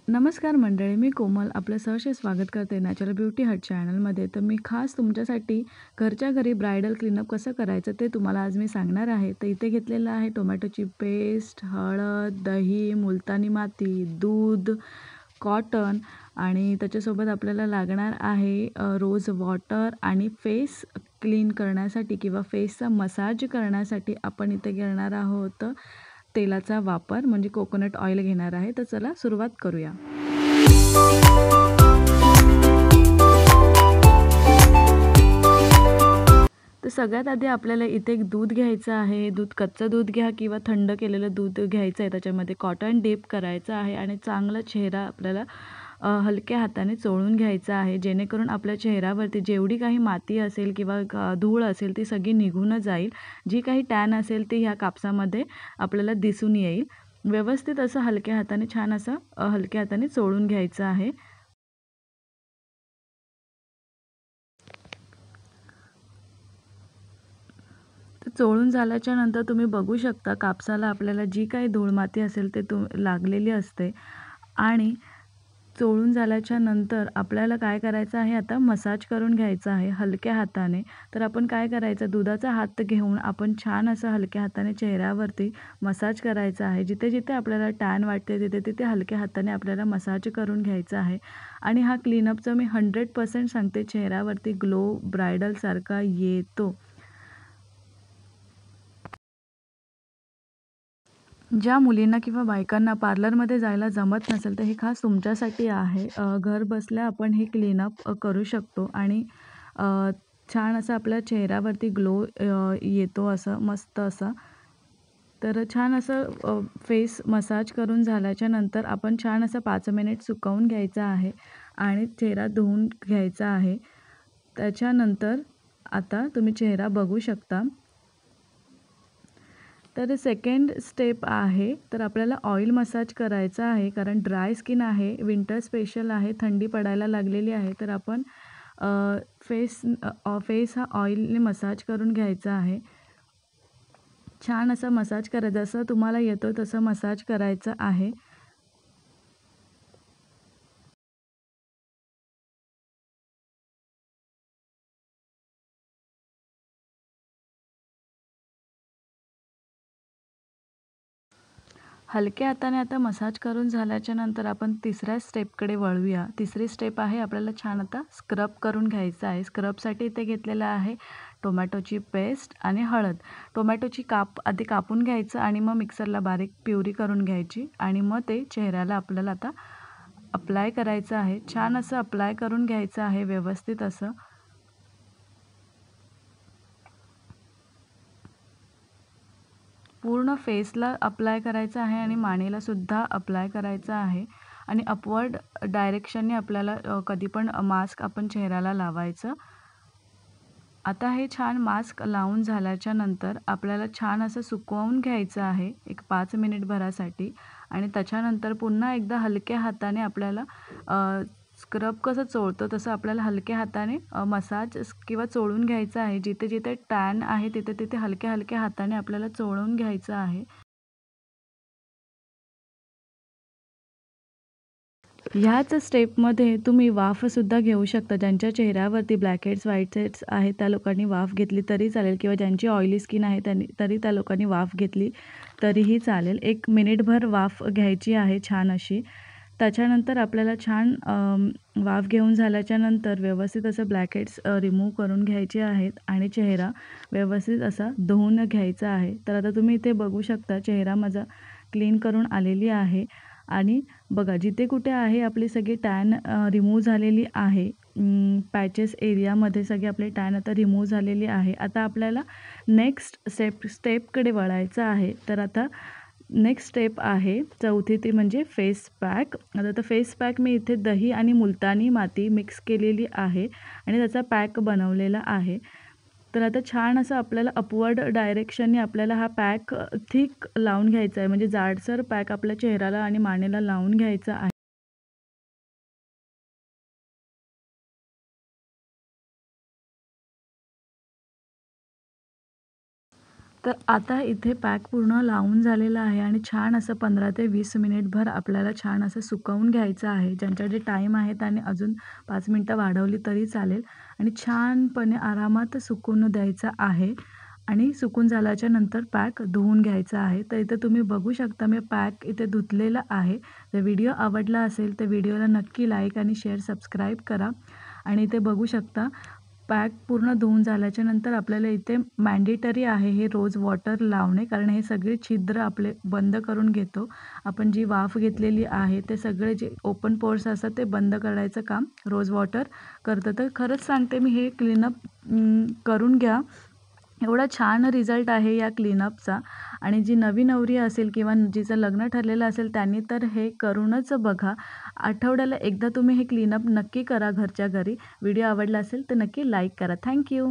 नमस्कार मंडळी, मी कोमल आपलं सहर्ष स्वागत करते नॅचरल ब्युटी हट चॅनलमध्ये. तर मी खास तुमच्यासाठी घरच्या घरी ब्रायडल क्लीनअप कसं करायचं ते तुम्हाला आज मी सांगणार आहे. तर इथे घेतलेलं आहे टोमॅटोची पेस्ट, हळद, दही, मुलतानी माती, दूध, कॉटन आणि त्याच्यासोबत आपल्याला लागणार आहे रोज वॉटर आणि फेस क्लीन करण्यासाठी किंवा फेसचा मसाज करण्यासाठी आपण इथे घेणार आहोत तेलाचा वापर म्हणजे कोकोनट ऑइल घेणार आहे. तर चला सुरुवात करूया. तर सगळ्यात आधी आपल्याला इथे एक दूध घ्यायचं आहे. दूध कच्चं दूध घ्या किंवा थंड केलेलं दूध घ्यायचं आहे. त्याच्यामध्ये कॉटन डिप करायचं आहे आणि चांगला चेहरा आपल्याला हलक्या हाताने चोळून घ्यायचा आहे, जेणेकरून आपल्या चेहऱ्यावरती जेवढी काही माती असेल किंवा धूळ असेल ती सगळी निघून जाईल. जी काही टॅन असेल ती ह्या कापसामध्ये आपल्याला दिसून येईल. व्यवस्थित असं हलक्या हाताने छान असं हलक्या हाताने चोळून घ्यायचं आहे. तर चोळून झाल्याच्या नंतर तुम्ही बघू शकता कापसाला आपल्याला जी काही धूळ माती असेल ते लागलेली असते. आणि चोळून झाल्याच्या नंतर आपल्याला काय करायचं आहे, आता मसाज करून घ्यायचा आहे हलक्या हाताने. तर आपण काय करायचं, दुधाचा हात घेऊन आपण छान असं हलक्या हाताने चेहऱ्यावरती मसाज करायचा आहे. जिथे जिथे आपल्याला टॅन वाटते तिथे तिथे हलक्या हाताने आपल्याला मसाज करून घ्यायचा आहे. आणि हा क्लीनअपचा मी 100% सांगते, चेहऱ्यावरती ग्लो ब्रायडलसारखा येतो. ज्या मुलींना किंवा बायकांना पार्लरमध्ये जायला जमत नसेल तर हे खास तुमच्यासाठी आहे. घर बसल्या आपण हे क्लीनअप करू शकतो आणि छान असं आपल्या चेहऱ्यावरती ग्लो येतो असं मस्त असं. तर छान असं फेस मसाज करून झाल्याच्या नंतर आपण छान असं 5 मिनिट सुकवून घ्यायचं आहे आणि चेहरा धुवून घ्यायचा आहे. त्याच्यानंतर आता तुम्ही चेहरा बघू शकता. तर सेकंड स्टेप आहे, तर आपल्याला ऑइल मसाज करायचा आहे कारण ड्राय स्किन आहे, विंटर स्पेशल आहे, थंडी पडायला लागलेली आहे. तर आपण फेस हा ऑइलने मसाज करून घ्यायचा आहे. छान असा मसाज करा, जसं तुम्हाला येतो तसं मसाज करायचं आहे. हलक्या हाताने आता मसाज करून झाल्याच्या नंतर आपण तिसऱ्या स्टेपकडे वळूया. तिसरी स्टेप आहे, आपल्याला छान आता स्क्रब करून घ्यायचं आहे. स्क्रबसाठी इथे घेतलेलं आहे टोमॅटोची पेस्ट आणि हळद. टोमॅटोची आधी कापून घ्यायचं आणि मग मिक्सरला बारीक प्युरी करून घ्यायची आणि मग ते चेहऱ्याला आपल्याला आता अप्लाय करायचं आहे. छान असं अप्लाय करून घ्यायचं आहे व्यवस्थित असं. पूर्ण फेसला अप्लाय करायचं आहे आणि मानेलासुद्धा अप्लाय करायचं आहे आणि अपवर्ड डायरेक्शनने आपल्याला कधी पण मास्क आपण चेहऱ्याला लावायचं. आता हे छान मास्क लावून झाल्याच्या नंतर आपल्याला छान असं सुकवून घ्यायचं आहे एक 5 मिनिटभरासाठी आणि त्याच्यानंतर पुन्हा एकदा हलक्या हाताने आपल्याला स्क्रब कसं चोळतो तसं आपल्याला हलक्या हाताने मसाज किंवा चोळून घ्यायचं आहे. जिथे जिथे टॅन आहे तिथे तिथे हलक्या हलक्या हाताने आपल्याला चोळून घ्यायचं आहे. ह्याच स्टेपमध्ये तुम्ही वाफसुद्धा घेऊ शकता. ज्यांच्या चेहऱ्यावरती ब्लॅक हेड्स, व्हाईट हेड्स आहेत त्या लोकांनी वाफ घेतली तरी चालेल किंवा ज्यांची ऑइली स्किन आहे तरी त्या लोकांनी वाफ घेतली तरीही चालेल. 1 मिनिटभर वाफ घ्यायची आहे छान अशी. त्याच्यानंतर आपल्याला छान वाफ घेऊन झाल्याच्यानंतर व्यवस्थित असं ब्लॅक हेड्स रिमूव्ह करून घ्यायचे आहेत आणि चेहरा व्यवस्थित असा धुवून घ्यायचा आहे. तर आता तुम्ही इथे बघू शकता चेहरा माझा क्लीन करून आलेली आहे आणि बघा जिथे कुठे आहे आपली सगळी टॅन रिमूव्ह झालेली आहे. पॅचेस एरियामध्ये सगळे आपले टॅन आता रिमूव्ह झालेली आहे. आता आपल्याला नेक्स्ट स्टेपकडे वळायचं आहे. तर आता नेक्स्ट स्टेप आहे चौथी, ती म्हणजे फेस पॅक. आता तर फेस पॅक मी इथे दही आणि मुलतानी माती मिक्स केलेली आहे आणि त्याचा पॅक बनवलेला आहे. तर आता छान असं आपल्याला अपवर्ड डायरेक्शनने आपल्याला हा पॅक थिक लावून घ्यायचा आहे, म्हणजे जाडसर पॅक आपल्या चेहऱ्याला आणि मानेला लावून घ्यायचा आहे. तर आता इथे पॅक पूर्ण लावून झालेला आहे आणि छान असं 15 ते 20 मिनिटभर आपल्याला छान असं सुकवून घ्यायचं आहे. ज्यांच्याकडे टाईम आहे त्याने अजून 5 मिनिटं वाढवली तरी चालेल आणि छानपणे आरामात सुकून द्यायचं आहे. आणि सुकून झाल्याच्या नंतर पॅक धुवून घ्यायचा आहे. तर इथे तुम्ही बघू शकता मी पॅक इथे धुतलेला आहे. जर व्हिडिओ आवडला असेल तर व्हिडिओला नक्की लाईक आणि शेअर, सबस्क्राईब करा. आणि इथे बघू शकता पॅक पूर्ण धुवून झाल्याच्या नंतर आपल्याला इथे मॅन्डेटरी आहे हे रोज वॉटर लावणे, कारण हे सगळे छिद्र आपले बंद करून घेतो. आपण जी वाफ घेतलेली आहे ते सगळे जे ओपन पोर्स असतात ते बंद करायचं काम रोज वॉटर करतं. तर खरंच सांगते मी, हे क्लीनअप करून घ्या. एवढा छान रिझल्ट आहे या क्लीनअपचा. आणि जी नवी नवरी असेल किंवा जिचं लग्न ठरलेलं असेल त्यांनी तर हे करूनच बघा. आठवड्याला एकदा तुम्ही हे क्लीनअप नक्की करा घरच्या घरी. व्हिडिओ आवडला असेल तर नक्की लाईक करा. Thank you.